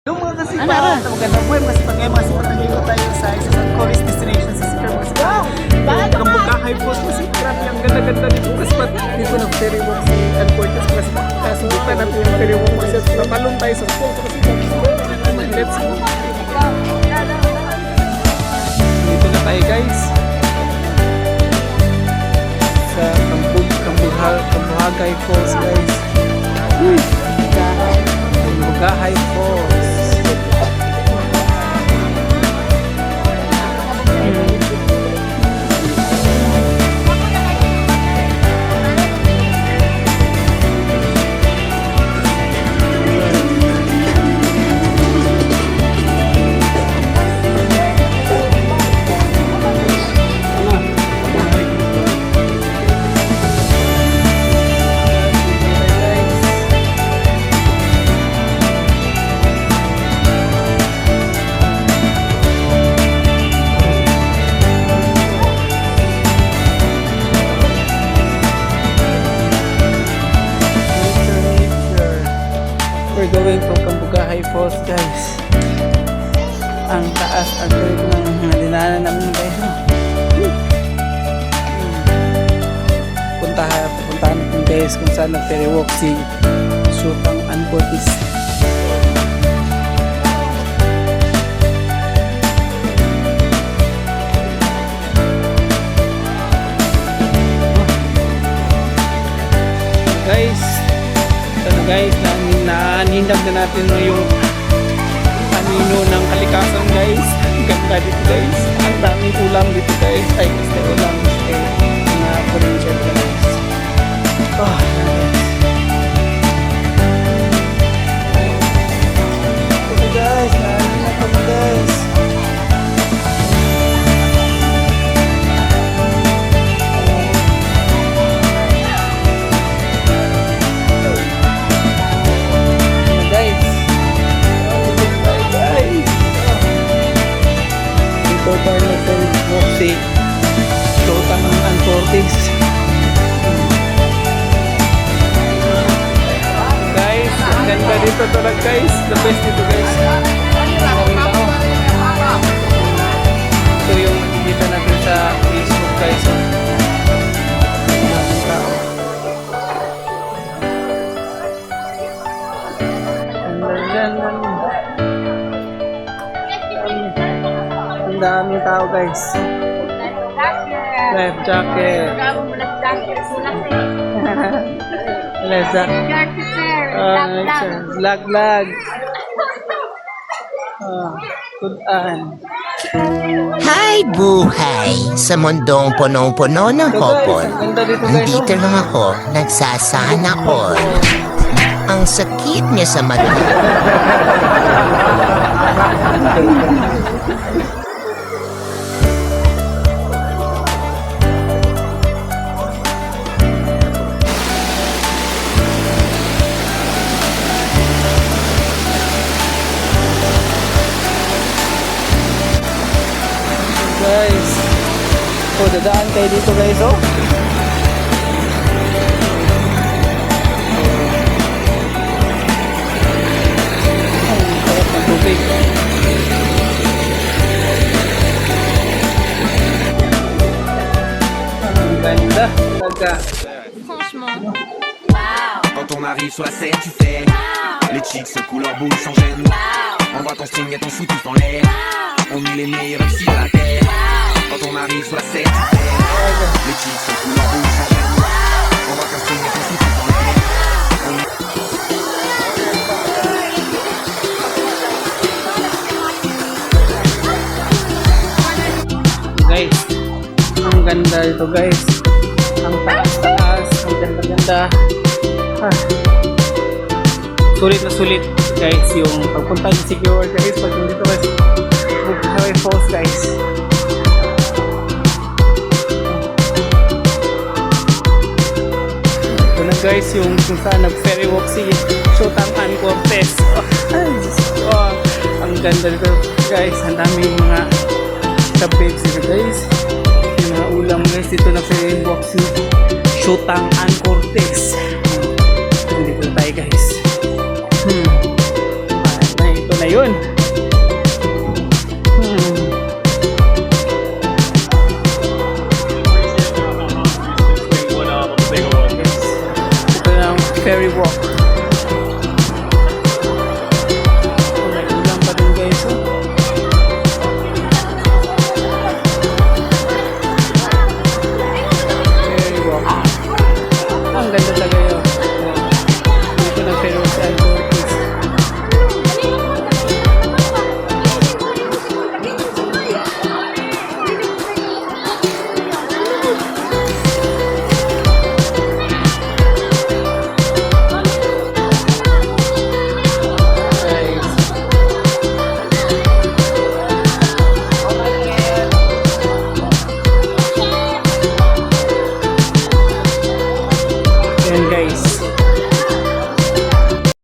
Yung mga kasi magandang buhay, mas ngayon mas nandito tayo sa isa sa tourist destination sa Sikar Masika. Kambuka High Post kasi grabe ang ganda-ganda dito. Mas pat dito na ferry walk si Ancortes mas kasubukan natin yung ferry walk kasi napalong tayo sa pool kasi let's go. Dito na tayo guys sa Kambuhagay Falls guys. Kambuhagay Falls. We're going to Kambugahay Falls guys. Ang taas at ito ng dinaanan namin guys. Puntahan natin guys kung saan nag-ferry walk si Sultan Ancortes. Guys, nanindag na natin yung anino ng kalikasan guys. Ganda dito guys. Ang daming ulam dito guys. Ay, gusto ulam. Mga foreigner guys. Oh, ito guys, nanindag kami guys. Si Sultan Ancortes. Guys, ang ganda dito talaga guys. The best dito guys. Maraming tao. Ito yung nakikita natin sa Facebook guys. Maraming tao. Ang daming tao guys. Life jacket. Life jacket. Lag. Kudan. Hi buhay! Sa mundong punong-puno ng hopon, nandito lang ako, nagsasana all. Ang sakit niya sa mata. Guys, dadaan kayo dito guys, oh. Ang sarap ng tubig. Ang ganda talaga. Quand on arrive sur la scène, tu fais les chicks secouent leur boule sans gêne. Envoie ton string et ton foutif en l'air. On est les meilleurs MC de la terre. Quand on arrive sur la scène, tu fais les chicks secouent leur boule sans gêne. Envoie ton string et ton foutif en l'air. Guys, ang ganda ito guys. Ang taas, ang ganda-ganda. Sulit na sulit guys yung pagpunta ng secure guys pag dito guys Kambuhagay Falls guys. Ito na guys yung kung saan nag-ferry walk si Sultan Ancortes. Ang ganda dito guys, ang daming mga kabits dito guys, yung mga ulam guys. Dito nag-ferry walk si Sultan Ancortes. Dito na tayo guys. Ito na yun. Ito na ang ferry walk.